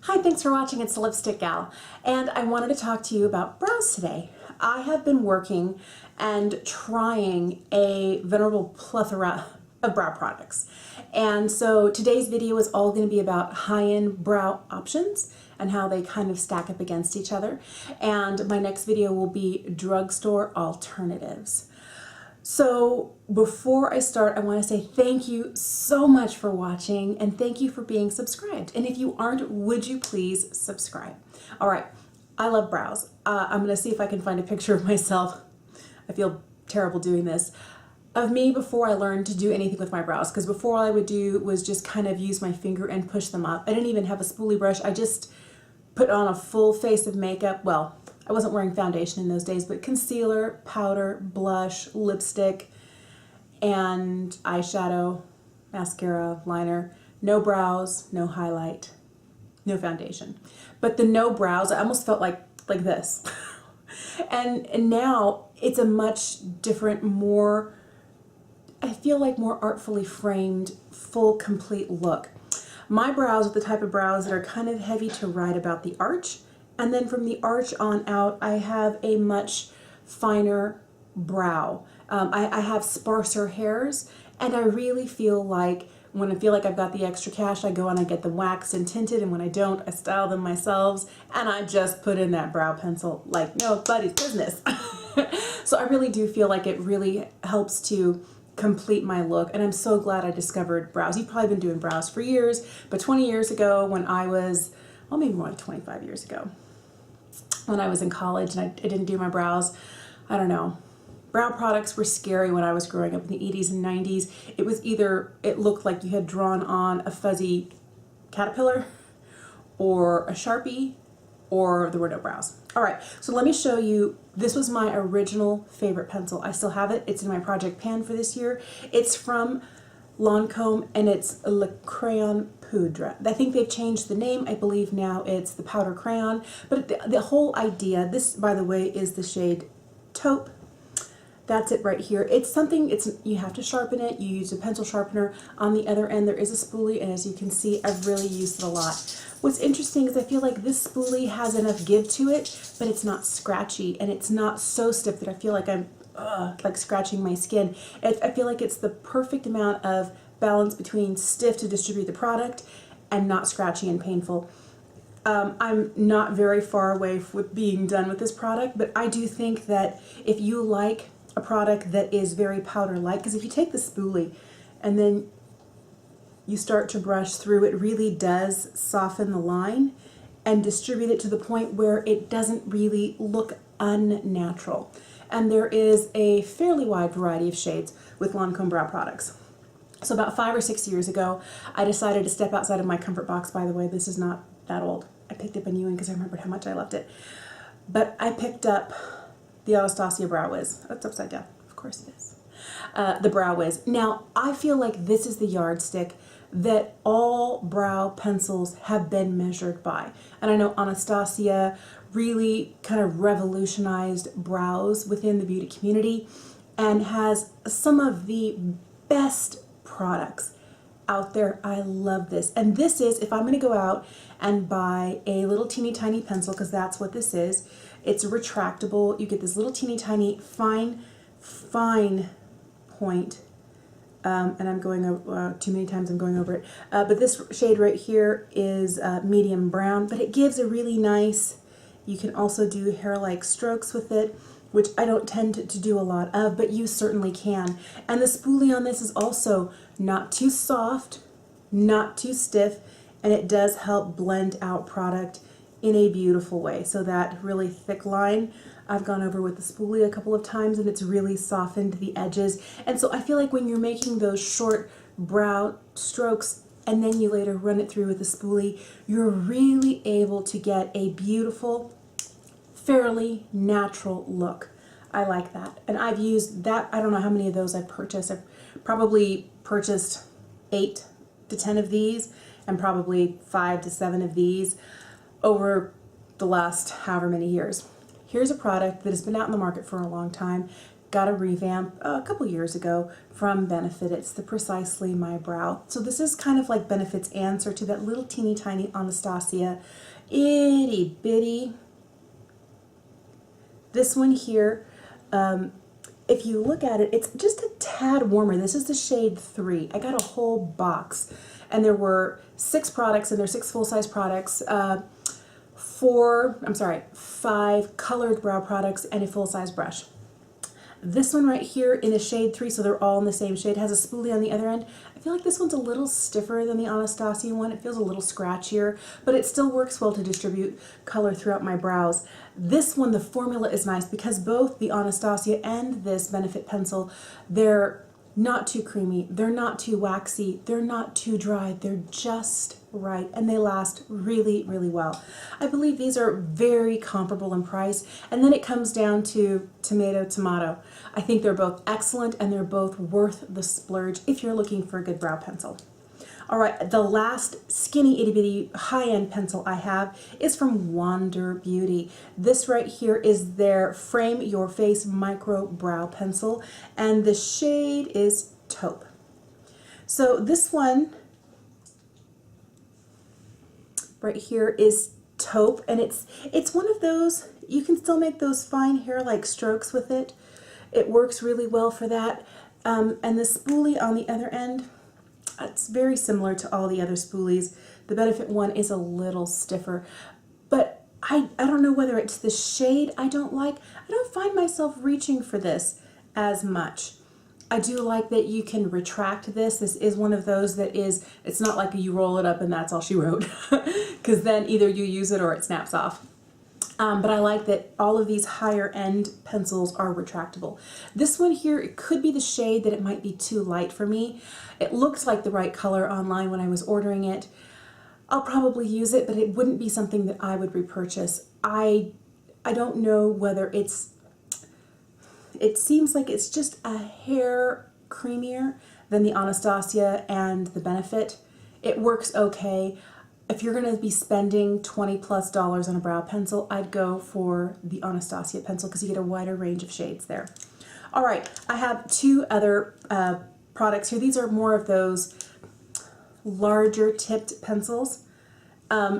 Hi, thanks for watching. It's the Lipstick Gal, and I wanted to talk to you about brows today. I have been working and trying a venerable plethora of brow products, and so today's video is all going to be about high-end brow options and how they kind of stack up against each other, and my next video will be drugstore alternatives. So before I start, I want to say thank you so much for watching and thank you for being subscribed. And if you aren't, would you please subscribe? All right, I love brows. I'm going to see if I can find a picture of myself. I feel terrible doing this. Of me before I learned to do anything with my brows, because before all I would do was just kind of use my finger and push them up. I didn't even have a spoolie brush. I just put on a full face of makeup. Well, I wasn't wearing foundation in those days, but concealer, powder, blush, lipstick, and eyeshadow, mascara, liner. No brows, no highlight, no foundation. But the no brows, I almost felt like this. and now it's a much different, more, I feel like more artfully framed, full, complete look. My brows are the type of brows that are kind of heavy to right about the arch. And then from the arch on out, I have a much finer brow. I have sparser hairs, and I really feel like when I feel like I've got the extra cash, I go and I get them waxed and tinted, and when I don't, I style them myself, and I just put in that brow pencil like nobody's business. So I really do feel like it really helps to complete my look, and I'm so glad I discovered brows. You've probably been doing brows for years, but 20 years ago when I was, well, maybe more like 25 years ago, when I was in college and I didn't do my brows, I don't know. Brow products were scary when I was growing up in the 80s and 90s. It was either, it looked like you had drawn on a fuzzy caterpillar or a Sharpie, or there were no brows. All right, so let me show you, this was my original favorite pencil. I still have it. It's in my project pan for this year. It's from Lancome, and it's Crayon Poudre. I think they've changed the name. I believe now it's the powder crayon. But the whole idea, this, by the way, is the shade Taupe. That's it right here. It's something, you have to sharpen it. You use a pencil sharpener. On the other end, there is a spoolie, and as you can see, I've really used it a lot. What's interesting is I feel like this spoolie has enough give to it, but it's not scratchy, and it's not so stiff that I feel like I'm like scratching my skin. I feel like it's the perfect amount of balance between stiff to distribute the product and not scratchy and painful. I'm not very far away with being done with this product, but I do think that if you like a product that is very powder-like, because if you take the spoolie and then you start to brush through, it really does soften the line and distribute it to the point where it doesn't really look unnatural. And there is a fairly wide variety of shades with Lancome brow products. So about 5 or 6 years ago, I decided to step outside of my comfort box. By the way, this is not that old. I picked up a new one because I remembered how much I loved it. But I picked up the Anastasia Brow Wiz. That's upside down. Of course it is. The Brow Wiz. Now, I feel like this is the yardstick that all brow pencils have been measured by. And I know Anastasia really kind of revolutionized brows within the beauty community and has some of the best products out there. I love this. And this is, if I'm going to go out and buy a little teeny tiny pencil, because that's what this is, it's retractable. You get this little teeny tiny fine point. And I'm going over, too many times I'm going over it. But this shade right here is medium brown, but it gives a really nice, you can also do hair-like strokes with it, which I don't tend to do a lot of, but you certainly can. And the spoolie on this is also not too soft, not too stiff, and it does help blend out product in a beautiful way. So that really thick line, I've gone over with the spoolie a couple of times, and it's really softened the edges. And so I feel like when you're making those short brow strokes and then you later run it through with the spoolie, you're really able to get a beautiful, fairly natural look. I like that. And I've used that, I don't know how many of those I've purchased. I've probably purchased 8 to 10 of these and probably 5 to 7 of these over the last however many years. Here's a product that has been out in the market for a long time, got a revamp a couple years ago from Benefit. It's the Precisely My Brow. So this is kind of like Benefit's answer to that little teeny tiny Anastasia itty bitty. This one here, if you look at it, it's just a tad warmer. This is the shade 3. I got a whole box, and there were 6 products, and they're 6 full-size products, 5 colored brow products, and a full-size brush. This one right here in a shade 3, so they're all in the same shade, has a spoolie on the other end. I feel like this one's a little stiffer than the Anastasia one. It feels a little scratchier, but it still works well to distribute color throughout my brows. This one, the formula is nice because both the Anastasia and this Benefit pencil, they're not too creamy, they're not too waxy, they're not too dry, they're just right, and they last really, really well. I believe these are very comparable in price, and then it comes down to tomato. I think they're both excellent, and they're both worth the splurge if you're looking for a good brow pencil. All right, the last skinny itty bitty high-end pencil I have is from Wander Beauty. This right here is their Frame Your Face Micro Brow Pencil, and the shade is Taupe. So this one right here is Taupe, and it's one of those, you can still make those fine hair-like strokes with it. It works really well for that. And the spoolie on the other end, it's very similar to all the other spoolies. The Benefit one is a little stiffer, but I don't know whether it's the shade I don't like. I don't find myself reaching for this as much. I do like that you can retract this. This is one of those that is, it's not like you roll it up and that's all she wrote, because then either you use it or it snaps off. But I like that all of these higher end pencils are retractable. This one here, it could be the shade that it might be too light for me. It looks like the right color online when I was ordering it. I'll probably use it, but it wouldn't be something that I would repurchase. I don't know whether it seems like it's just a hair creamier than the Anastasia and the Benefit. It works okay. If you're going to be spending $20+ on a brow pencil, I'd go for the Anastasia pencil because you get a wider range of shades there. All right, I have 2 other products here. These are more of those larger tipped pencils.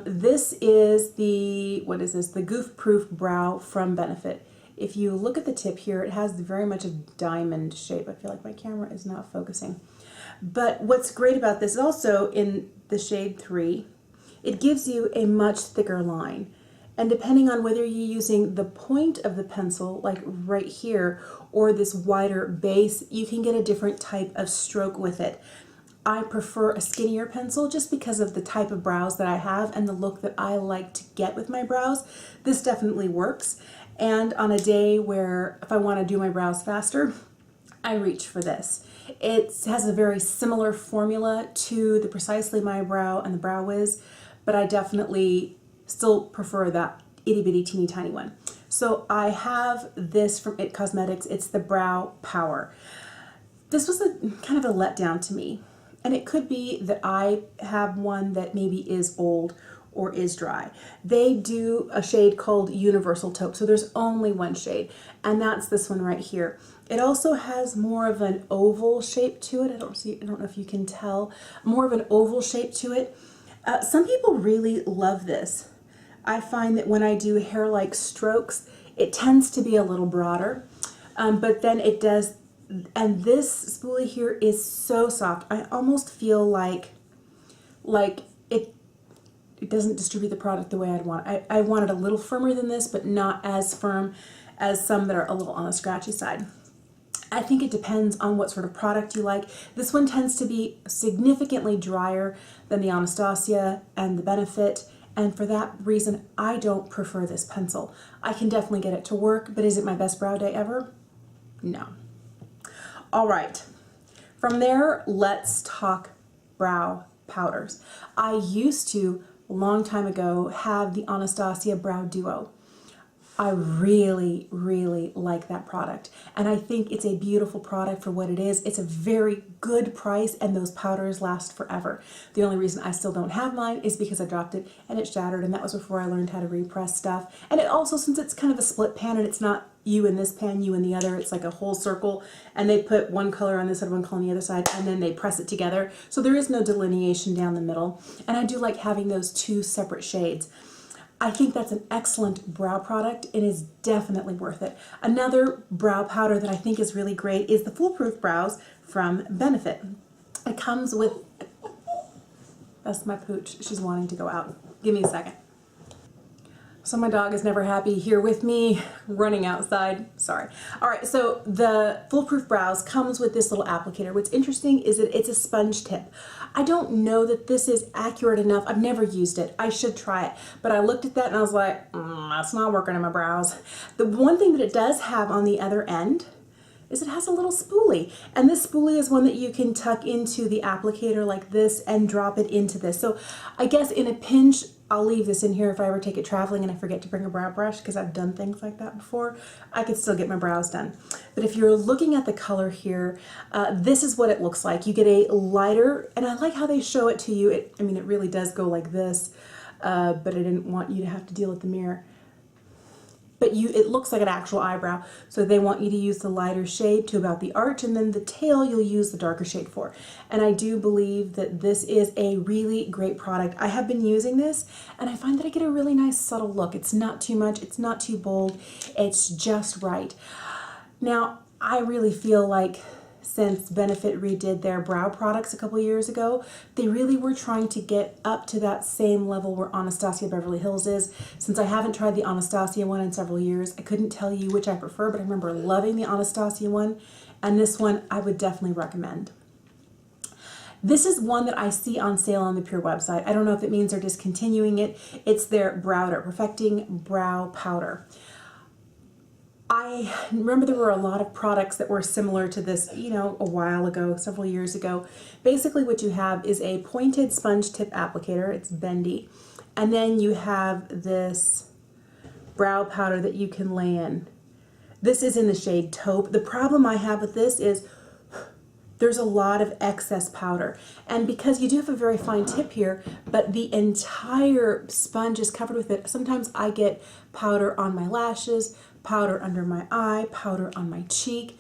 This is the, what is this? The Goofproof Brow from Benefit. If you look at the tip here, it has very much a diamond shape. I feel like my camera is not focusing. But what's great about this also in the shade 3, it gives you a much thicker line. And depending on whether you're using the point of the pencil, like right here, or this wider base, you can get a different type of stroke with it. I prefer a skinnier pencil just because of the type of brows that I have and the look that I like to get with my brows. This definitely works. And on a day where if I want to do my brows faster, I reach for this. It has a very similar formula to the Precisely My Brow and the Brow Wiz, but I definitely still prefer that itty bitty teeny tiny one. So I have this from IT Cosmetics. It's the Brow Power. This was a kind of a letdown to me, and it could be that I have one that maybe is old or is dry. They do a shade called Universal Taupe, so there's only one shade, and that's this one right here. It also has more of an oval shape to it. I don't know if you can tell, more of an oval shape to it. Some people really love this. I find that when I do hair-like strokes, it tends to be a little broader, but then it does, and this spoolie here is so soft. I almost feel like it doesn't distribute the product the way I'd want. I want it a little firmer than this, but not as firm as some that are a little on the scratchy side. I think it depends on what sort of product you like. This one tends to be significantly drier than the Anastasia and the Benefit, and for that reason, I don't prefer this pencil. I can definitely get it to work, but is it my best brow day ever? No. All right, from there, let's talk brow powders. I used to, a long time ago, have the Anastasia Brow Duo. I really, really like that product. And I think it's a beautiful product for what it is. It's a very good price and those powders last forever. The only reason I still don't have mine is because I dropped it and it shattered, and that was before I learned how to repress stuff. And it also, since it's kind of a split pan and it's not you in this pan, you in the other, it's like a whole circle, and they put one color on this side, one color on the other side, and then they press it together. So there is no delineation down the middle. And I do like having those two separate shades. I think that's an excellent brow product. It is definitely worth it. Another brow powder that I think is really great is the Foolproof Brows from Benefit. It comes with, that's my pooch. She's wanting to go out. Give me a second. So my dog is never happy here with me, running outside. Sorry. All right, so the Foolproof Brows comes with this little applicator. What's interesting is that it's a sponge tip. I don't know that this is accurate enough. I've never used it. I should try it. But I looked at that and I was like, that's not working in my brows. The one thing that it does have on the other end is it has a little spoolie. And this spoolie is one that you can tuck into the applicator like this and drop it into this. So I guess in a pinch, I'll leave this in here if I ever take it traveling and I forget to bring a brow brush, because I've done things like that before. I could still get my brows done. But if you're looking at the color here, this is what it looks like. You get a lighter, and I like how they show it to you. I mean, it really does go like this, but I didn't want you to have to deal with the mirror. But it looks like an actual eyebrow. So they want you to use the lighter shade to about the arch, and then the tail you'll use the darker shade for. And I do believe that this is a really great product. I have been using this and I find that I get a really nice subtle look. It's not too much, it's not too bold, it's just right. Now, I really feel like since Benefit redid their brow products a couple years ago, they really were trying to get up to that same level where Anastasia Beverly Hills is. Since I haven't tried the Anastasia one in several years, I couldn't tell you which I prefer, but I remember loving the Anastasia one, and this one I would definitely recommend. This is one that I see on sale on the Pure website. I don't know if it means they're discontinuing it. It's their Browder, Perfecting Brow Powder. I remember there were a lot of products that were similar to this, you know, a while ago, several years ago. Basically what you have is a pointed sponge tip applicator. It's bendy. And then you have this brow powder that you can lay in. This is in the shade Taupe. The problem I have with this is there's a lot of excess powder. And because you do have a very fine tip here, but the entire sponge is covered with it, sometimes I get powder on my lashes, powder under my eye, powder on my cheek.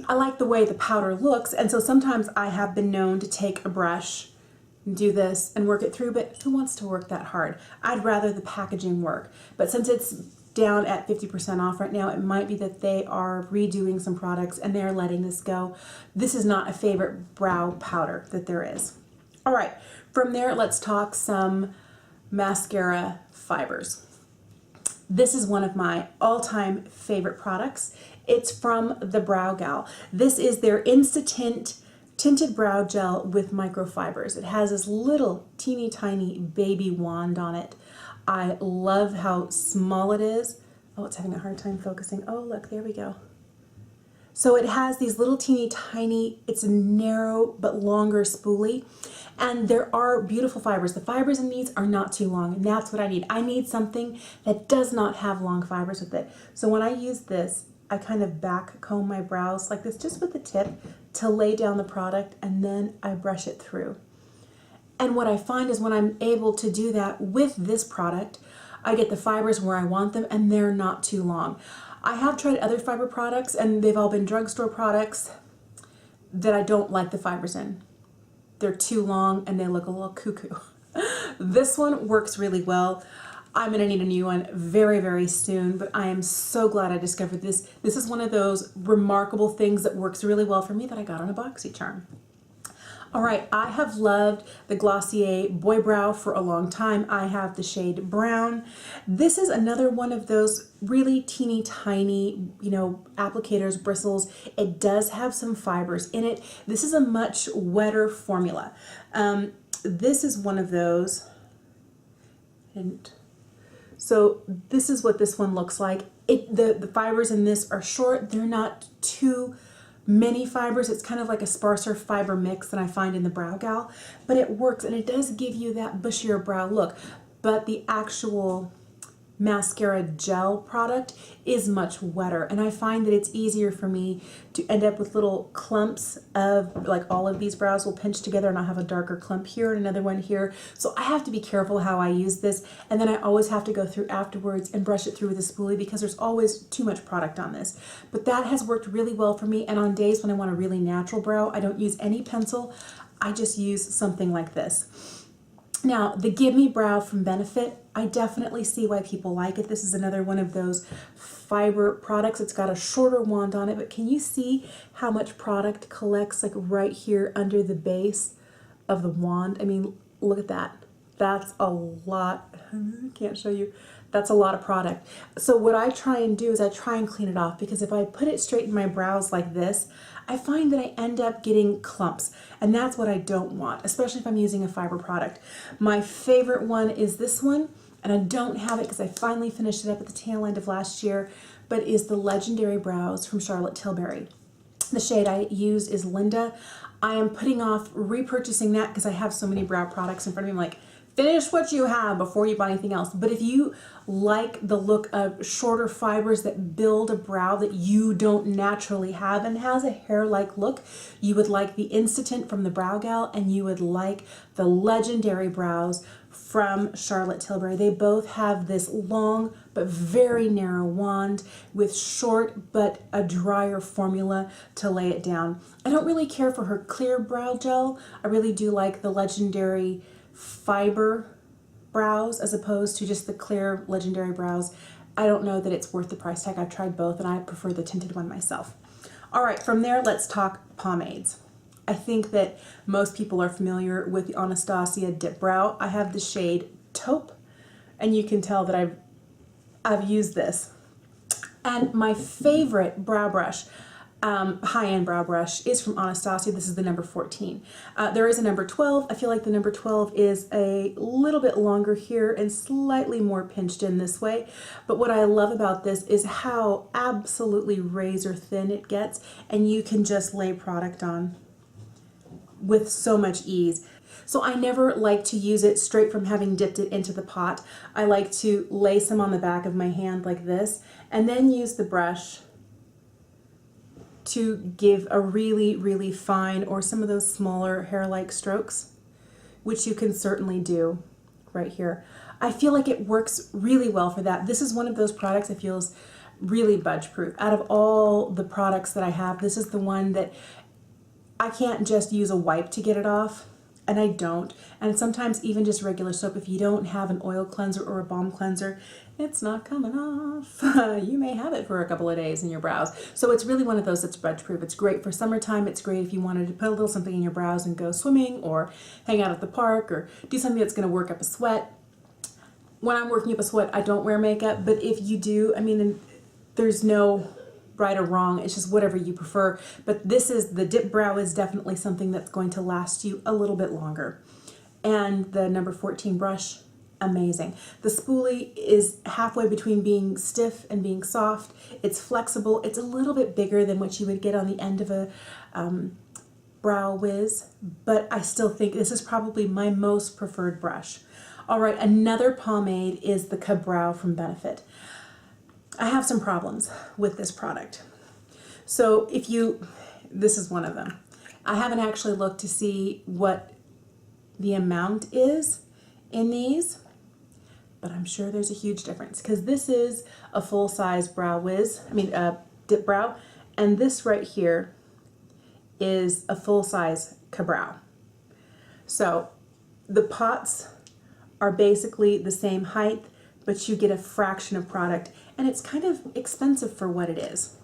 I like the way the powder looks, and so sometimes I have been known to take a brush and do this and work it through, but who wants to work that hard? I'd rather the packaging work. But since it's down at 50% off right now, it might be that they are redoing some products and they're letting this go. This is not a favorite brow powder that there is. All right, from there, let's talk some mascara fibers. This is one of my all-time favorite products. It's from the Brow Gal. This is their Instatint Tinted Brow Gel with microfibers. It has this little teeny tiny baby wand on it. I love how small it is. Oh, it's having a hard time focusing. Oh, look, there we go. So it has these little teeny tiny, it's a narrow but longer spoolie. And there are beautiful fibers. The fibers in these are not too long, and that's what I need. I need something that does not have long fibers with it. So when I use this, I kind of back comb my brows like this, just with the tip to lay down the product, and then I brush it through. And what I find is when I'm able to do that with this product, I get the fibers where I want them, and they're not too long. I have tried other fiber products, and they've all been drugstore products that I don't like the fibers in. They're too long and they look a little cuckoo. This one works really well. I'm gonna need a new one very, very soon, but I am so glad I discovered this. This is one of those remarkable things that works really well for me that I got on a BoxyCharm. All right, I have loved the Glossier Boy Brow for a long time. I have the shade Brown. This is another one of those really teeny tiny, you know, applicators, bristles. It does have some fibers in it. This is a much wetter formula. This is one of those. So this is what this one looks like. The fibers in this are short. They're not too many fibers. It's kind of like a sparser fiber mix than I find in the Brow Gal, but it works and it does give you that bushier brow look. But the actual mascara gel product is much wetter, and I find that it's easier for me to end up with little clumps of, like, all of these brows will pinch together and I'll have a darker clump here and another one here. So I have to be careful how I use this, and then I always have to go through afterwards and brush it through with a spoolie because there's always too much product on this. But that has worked really well for me, and on days when I want a really natural brow, I don't use any pencil. I just use something like this. Now, the Gimme Brow from Benefit, I definitely see why people like it. This is another one of those fiber products. It's got a shorter wand on it, but can you see how much product collects, like, right here under the base of the wand? I mean, look at that. That's a lot. I can't show you. That's a lot of product. So what I try and do is I try and clean it off, because if I put it straight in my brows like this, I find that I end up getting clumps, and that's what I don't want, especially if I'm using a fiber product. My favorite one is this one, and I don't have it because I finally finished it up at the tail end of last year, but is the Legendary Brows from Charlotte Tilbury. The shade I use is Linda. I am putting off repurchasing that because I have so many brow products in front of me. I'm like, finish what you have before you buy anything else. But if you like the look of shorter fibers that build a brow that you don't naturally have and has a hair-like look, you would like the Instatint from the Brow Gal, and you would like the Legendary Brows from Charlotte Tilbury. They both have this long but very narrow wand with short but a drier formula to lay it down. I don't really care for her clear brow gel. I really do like the Legendary fiber brows as opposed to just the clear Legendary Brows. I don't know that it's worth the price tag. I've tried both and I prefer the tinted one myself. All right, from there, let's talk pomades. I think that most people are familiar with the Anastasia Dipbrow. I have the shade Taupe, and you can tell that I've used this. And my favorite brow brush, high-end brow brush, is from Anastasia. This is the number 14. There is a number 12. I feel like the number 12 is a little bit longer here and slightly more pinched in this way. But what I love about this is how absolutely razor thin it gets, and you can just lay product on with so much ease. So I never like to use it straight from having dipped it into the pot. I like to lay some on the back of my hand like this, and then use the brush to give a really, really fine, or some of those smaller hair-like strokes, which you can certainly do right here. I feel like it works really well for that. This is one of those products that feels really budge-proof. Out of all the products that I have, this is the one that I can't just use a wipe to get it off, and I don't. And sometimes even just regular soap, if you don't have an oil cleanser or a balm cleanser, it's not coming off. You may have it for a couple of days in your brows. So it's really one of those that's budge proof. It's great for summertime. It's great if you wanted to put a little something in your brows and go swimming or hang out at the park or do something that's gonna work up a sweat. When I'm working up a sweat, I don't wear makeup, but if you do, I mean, there's no right or wrong, it's just whatever you prefer. But this is, the Dipbrow is definitely something that's going to last you a little bit longer. And the number 14 brush, amazing. The spoolie is halfway between being stiff and being soft. It's flexible. It's a little bit bigger than what you would get on the end of a Brow Wiz, but I still think this is probably my most preferred brush. All right, another pomade is the Brow from Benefit. I have some problems with this product. So this is one of them. I haven't actually looked to see what the amount is in these, but I'm sure there's a huge difference because this is a full-size Brow Wiz, Dipbrow, and this right here is a full-size Brow. So the pots are basically the same height, but you get a fraction of product, and it's kind of expensive for what it is.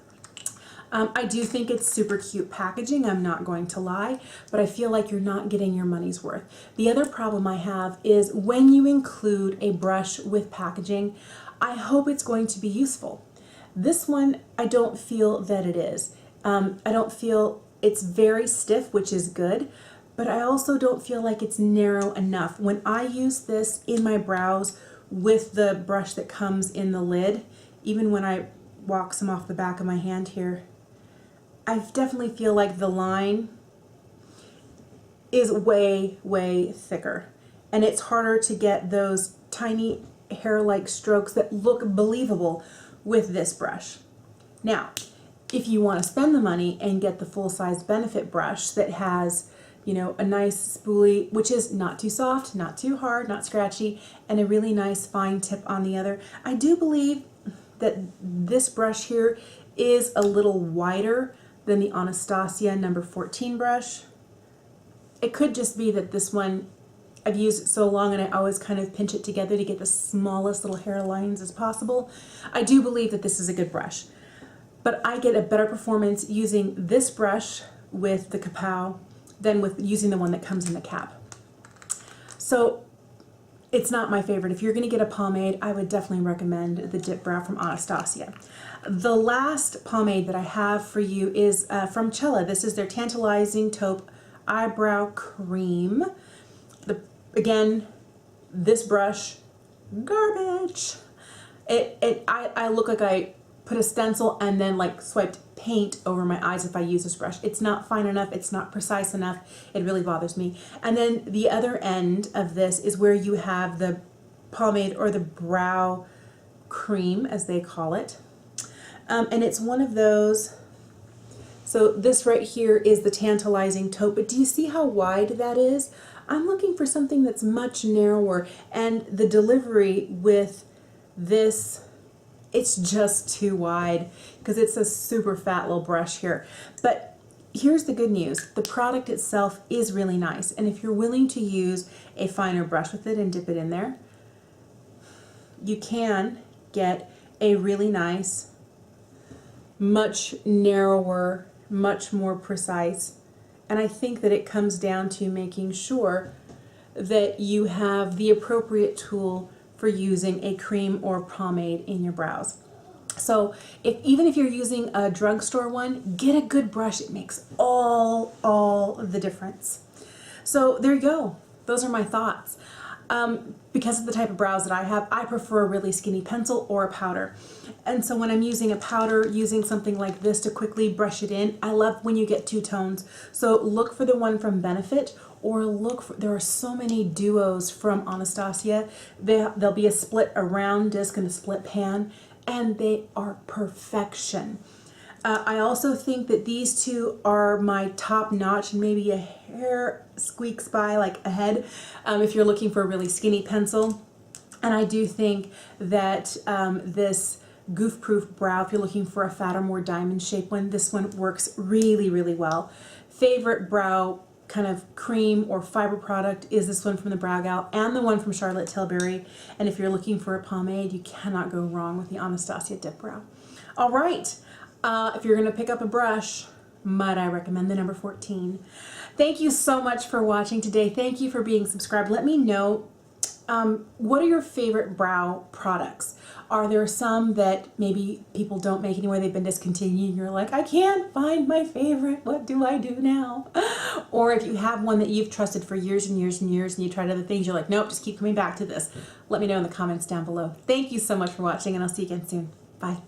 I do think it's super cute packaging, I'm not going to lie, but I feel like you're not getting your money's worth. The other problem I have is when you include a brush with packaging, I hope it's going to be useful. This one, I don't feel that it is. I don't feel, it's very stiff, which is good, but I also don't feel like it's narrow enough. When I use this in my brows with the brush that comes in the lid, even when I walk some off the back of my hand here, I definitely feel like the line is way, way thicker. And it's harder to get those tiny hair-like strokes that look believable with this brush. Now, if you want to spend the money and get the full-size Benefit brush that has, you know, a nice spoolie, which is not too soft, not too hard, not scratchy, and a really nice fine tip on the other, I do believe that this brush here is a little wider than the Anastasia number 14 brush. It could just be that this one, I've used it so long and I always kind of pinch it together to get the smallest little hairlines as possible. I do believe that this is a good brush, but I get a better performance using this brush with the Kapow than with using the one that comes in the cap. So it's not my favorite. If you're going to get a pomade, I would definitely recommend the Dipbrow from Anastasia. The last pomade that I have for you is from Chella. This is their Tantelizing Taupe Eyebrow Cream. Again, this brush, garbage. I look like I put a stencil and then like swiped paint over my eyes if I use this brush. It's not fine enough, it's not precise enough, it really bothers me. And then the other end of this is where you have the pomade or the brow cream, as they call it. And it's one of those, so this right here is the Tantelizing Taupe, but do you see how wide that is? I'm looking for something that's much narrower, and the delivery with this, it's just too wide because it's a super fat little brush here. But here's the good news. The product itself is really nice, and if you're willing to use a finer brush with it and dip it in there, you can get a really nice, much narrower, much more precise. And I think that it comes down to making sure that you have the appropriate tool for using a cream or pomade in your brows. So even if you're using a drugstore one, get a good brush. It makes all the difference. So there you go. Those are my thoughts. Because of the type of brows that I have, I prefer a really skinny pencil or a powder. And so when I'm using a powder, using something like this to quickly brush it in, I love when you get two tones. So look for the one from Benefit, or look for, there are so many duos from Anastasia. There'll be a split around disc and a split pan, and they are perfection. I also think that these two are my top notch, and maybe a hair squeaks by like ahead if you're looking for a really skinny pencil. And I do think that this Goofproof brow, if you're looking for a fatter, more diamond shaped one, this one works really well. Favorite brow kind of cream or fiber product is this one from the Brow Gal and the one from Charlotte Tilbury. And if you're looking for a pomade, you cannot go wrong with the Anastasia Dipbrow. All right. If you're going to pick up a brush, might I recommend the number 14. Thank you so much for watching today. Thank you for being subscribed. Let me know, what are your favorite brow products? Are there some that maybe people don't make anymore, they've been discontinued, you're like, I can't find my favorite, what do I do now? Or if you have one that you've trusted for years and years and years and you tried other things, you're like, nope, just keep coming back to this. Let me know in the comments down below. Thank you so much for watching, and I'll see you again soon. Bye.